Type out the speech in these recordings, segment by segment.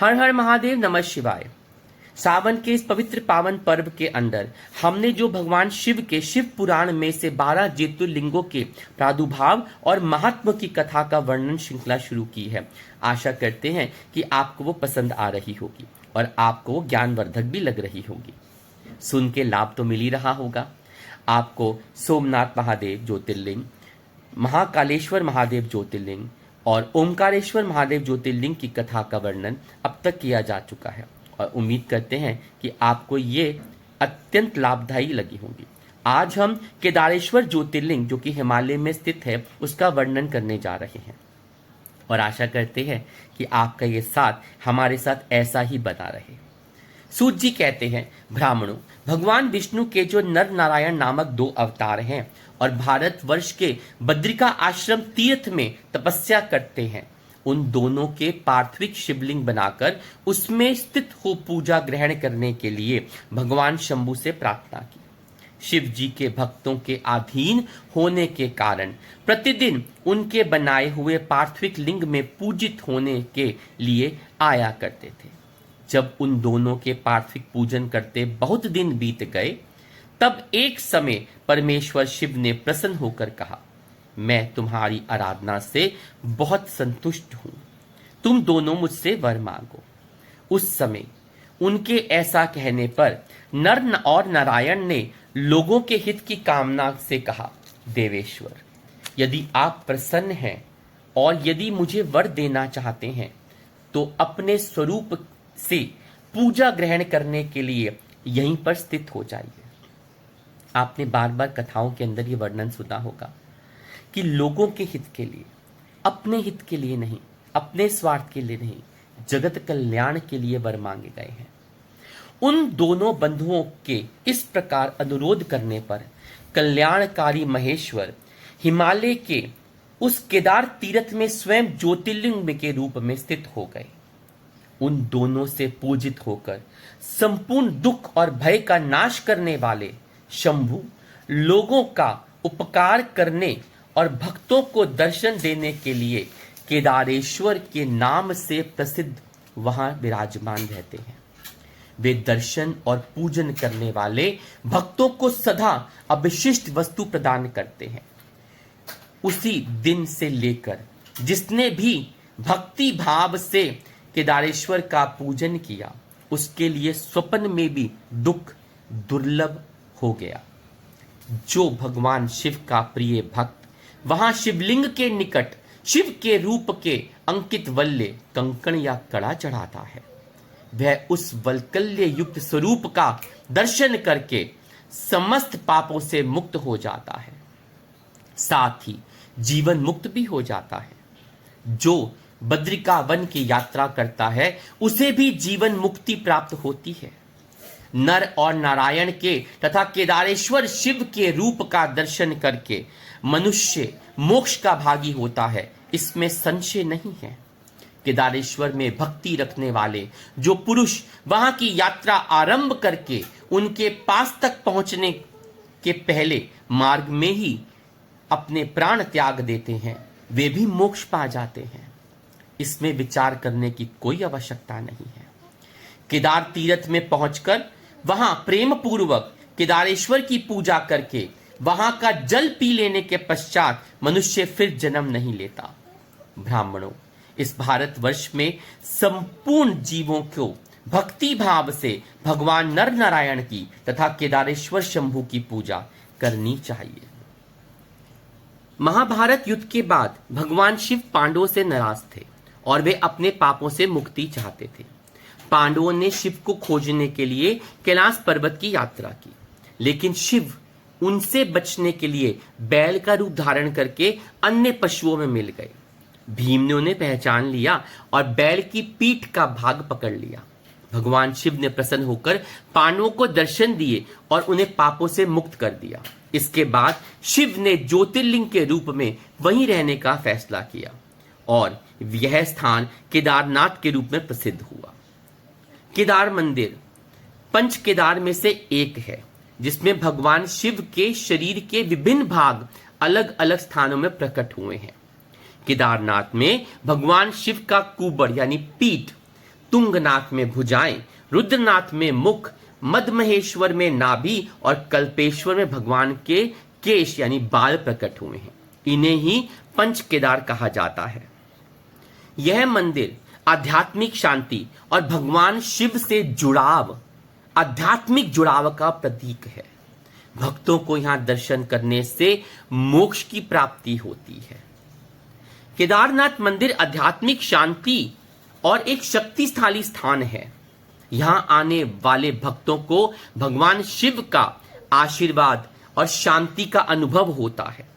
हर हर महादेव, नमः शिवाय। सावन के इस पवित्र पावन पर्व के अंदर हमने जो भगवान शिव के शिव पुराण में से 12 ज्योतिर्लिंगों के प्रादुर्भाव और महात्म की कथा का वर्णन श्रृंखला शुरू की है। आशा करते हैं कि आपको वो पसंद आ रही होगी और आपको वो ज्ञानवर्धक भी लग रही होगी। सुन के लाभ तो मिल ही रहा होगा। आपको सोमनाथ महादेव ज्योतिर्लिंग, महाकालेश्वर महादेव ज्योतिर्लिंग और ओमकारेश्वर महादेव ज्योतिर्लिंग की कथा का वर्णन अब तक किया जा चुका है और उम्मीद करते हैं कि आपको ये अत्यंत लाभदायी लगी होंगी। आज हम केदारेश्वर ज्योतिर्लिंग जो कि हिमालय में स्थित है उसका वर्णन करने जा रहे हैं और आशा करते हैं कि आपका ये साथ हमारे साथ ऐसा ही बना रहे। सूत जी कहते हैं, ब्राह्मणों, भगवान विष्णु के जो नर नारायण नामक 2 अवतार हैं और भारतवर्ष के बद्रिका आश्रम तीर्थ में तपस्या करते हैं, उन दोनों के पार्थिव शिवलिंग बनाकर उसमें स्थित हो पूजा ग्रहण करने के लिए भगवान शंभु से प्रार्थना की। शिव जी के भक्तों के अधीन होने के कारण प्रतिदिन उनके बनाए हुए पार्थिव लिंग में पूजित होने के लिए आया करते थे। जब उन दोनों के पार्थिव पूजन करते बहुत दिन बीत गए, तब एक समय परमेश्वर शिव ने प्रसन्न होकर कहा, मैं तुम्हारी आराधना से बहुत संतुष्ट हूं, तुम दोनों मुझसे वर मांगो। उस समय उनके ऐसा कहने पर नर और नारायण ने लोगों के हित की कामना से कहा, देवेश्वर, यदि आप प्रसन्न हैं और यदि मुझे वर देना चाहते हैं तो अपने स्वरूप से पूजा ग्रहण करने के लिए यहीं पर स्थित हो जाइए। आपने बार बार कथाओं के अंदर ये वर्णन सुना होगा कि लोगों के हित के लिए, अपने हित के लिए नहीं, अपने स्वार्थ के लिए नहीं, जगत कल्याण के लिए वर मांगे गए हैं। उन दोनों बंधुओं के इस प्रकार अनुरोध करने पर कल्याणकारी महेश्वर हिमालय के उस केदार तीर्थ में स्वयं ज्योतिर्लिंग के रूप में स्थित हो गए। उन दोनों से पूजित होकर संपूर्ण दुख और भय का नाश करने वाले शंभु लोगों का उपकार करने और भक्तों को दर्शन देने के लिए केदारेश्वर के नाम से प्रसिद्ध वहां विराजमान रहते हैं। वे दर्शन और पूजन करने वाले भक्तों को सदा अविशिष्ट वस्तु प्रदान करते हैं। उसी दिन से लेकर जिसने भी भक्ति भाव से केदारेश्वर का पूजन किया, उसके लिए स्वप्न में भी दुख दुर्लभ हो गया। जो भगवान शिव का प्रिय भक्त वहां शिवलिंग के निकट शिव के रूप के अंकित वल्ले, कंकण या कड़ा चढ़ाता है, वह उस वल्कल्य युक्त स्वरूप का दर्शन करके समस्त पापों से मुक्त हो जाता है, साथ ही जीवन मुक्त भी हो जाता है। जो बद्रिका वन की यात्रा करता है उसे भी जीवन मुक्ति प्राप्त होती है। नर और नारायण के तथा केदारेश्वर शिव के रूप का दर्शन करके मनुष्य मोक्ष का भागी होता है, इसमें संशय नहीं है। केदारेश्वर में भक्ति रखने वाले जो पुरुष वहां की यात्रा आरंभ करके उनके पास तक पहुंचने के पहले मार्ग में ही अपने प्राण त्याग देते हैं, वे भी मोक्ष पा जाते हैं। इसमें विचार करने की कोई आवश्यकता नहीं है। केदार तीर्थ में पहुंचकर वहां प्रेम पूर्वक केदारेश्वर की पूजा करके वहां का जल पी लेने के पश्चात मनुष्य फिर जन्म नहीं लेता। ब्राह्मणों, इस भारतवर्ष में संपूर्ण जीवों को भक्ति भाव से भगवान नर नारायण की तथा केदारेश्वर शंभु की पूजा करनी चाहिए। महाभारत युद्ध के बाद भगवान शिव पांडवों से नाराज थे और वे अपने पापों से मुक्ति चाहते थे। पांडवों ने शिव को खोजने के लिए कैलाश पर्वत की यात्रा की, लेकिन शिव उनसे बचने के लिए बैल का रूप धारण करके अन्य पशुओं में मिल गए। भीम ने उन्हें पहचान लिया और बैल की पीठ का भाग पकड़ लिया। भगवान शिव ने प्रसन्न होकर पांडवों को दर्शन दिए और उन्हें पापों से मुक्त कर दिया। इसके बाद शिव ने ज्योतिर्लिंग के रूप में वहीं रहने का फैसला किया और यह स्थान केदारनाथ के रूप में प्रसिद्ध हुआ। केदार मंदिर पंच केदार में से एक है, जिसमें भगवान शिव के शरीर के विभिन्न भाग अलग अलग स्थानों में प्रकट हुए हैं। केदारनाथ में भगवान शिव का कुबड़ यानी पीठ तुंगनाथ में भुजाएं, रुद्रनाथ में मुख, मदमहेश्वर में नाभि और कल्पेश्वर में भगवान के केश यानी बाल प्रकट हुए हैं। इन्हें ही पंच केदार कहा जाता है। यह मंदिर आध्यात्मिक शांति और भगवान शिव से जुड़ाव, आध्यात्मिक जुड़ाव का प्रतीक है। भक्तों को यहां दर्शन करने से मोक्ष की प्राप्ति होती है। केदारनाथ मंदिर आध्यात्मिक शांति और एक शक्तिशाली स्थान है। यहां आने वाले भक्तों को भगवान शिव का आशीर्वाद और शांति का अनुभव होता है।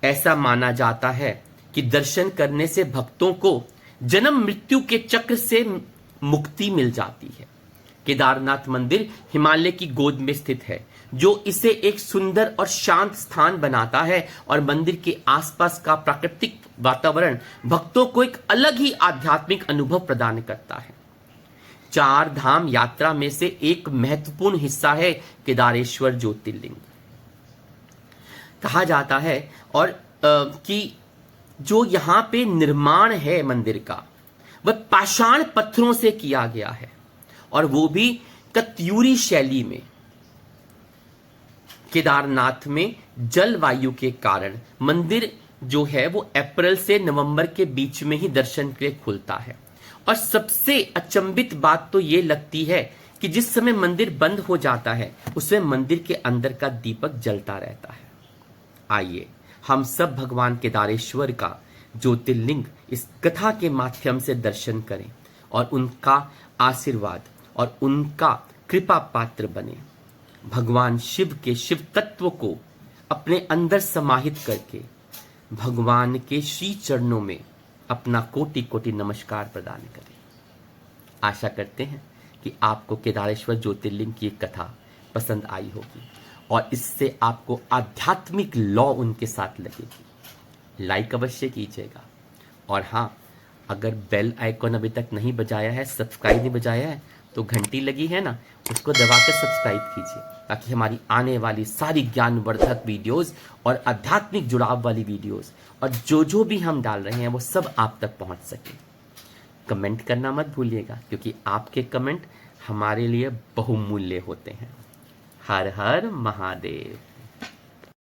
ऐसा माना जाता है कि दर्शन करने से भक्तों को जन्म मृत्यु के चक्र से मुक्ति मिल जाती है। केदारनाथ मंदिर हिमालय की गोद में स्थित है, जो इसे एक सुंदर और शांत स्थान बनाता है और मंदिर के आसपास का प्राकृतिक वातावरण भक्तों को एक अलग ही आध्यात्मिक अनुभव प्रदान करता है। 4 धाम यात्रा में से एक महत्वपूर्ण हिस्सा है केदारेश्वर ज्योतिर्लिंग। कहा जाता है और कि जो यहां पे निर्माण है मंदिर का, वह पाषाण पत्थरों से किया गया है और वो भी कत्यूरी शैली में। केदारनाथ में जलवायु के कारण मंदिर जो है वो अप्रैल से नवंबर के बीच में ही दर्शन के लिए खुलता है। और सबसे अचंभित बात तो ये लगती है कि जिस समय मंदिर बंद हो जाता है उस समय मंदिर के अंदर का दीपक जलता रहता है। आइए हम सब भगवान केदारेश्वर का ज्योतिर्लिंग इस कथा के माध्यम से दर्शन करें और उनका आशीर्वाद और उनका कृपा पात्र बने। भगवान शिव के शिव तत्व को अपने अंदर समाहित करके भगवान के श्री चरणों में अपना कोटि कोटि नमस्कार प्रदान करें। आशा करते हैं कि आपको केदारेश्वर ज्योतिर्लिंग की कथा पसंद आई होगी और इससे आपको आध्यात्मिक लौ उनके साथ लगेगी। लाइक अवश्य कीजिएगा और हाँ, अगर बेल आइकॉन अभी तक नहीं बजाया है, सब्सक्राइब नहीं बजाया है, तो घंटी लगी है ना, उसको दबाकर सब्सक्राइब कीजिए ताकि हमारी आने वाली सारी ज्ञानवर्धक वीडियोस और आध्यात्मिक जुड़ाव वाली वीडियोस और जो भी हम डाल रहे हैं वो सब आप तक पहुंच सके। कमेंट करना मत भूलिएगा क्योंकि आपके कमेंट हमारे लिए बहुमूल्य होते हैं। हर हर महादेव।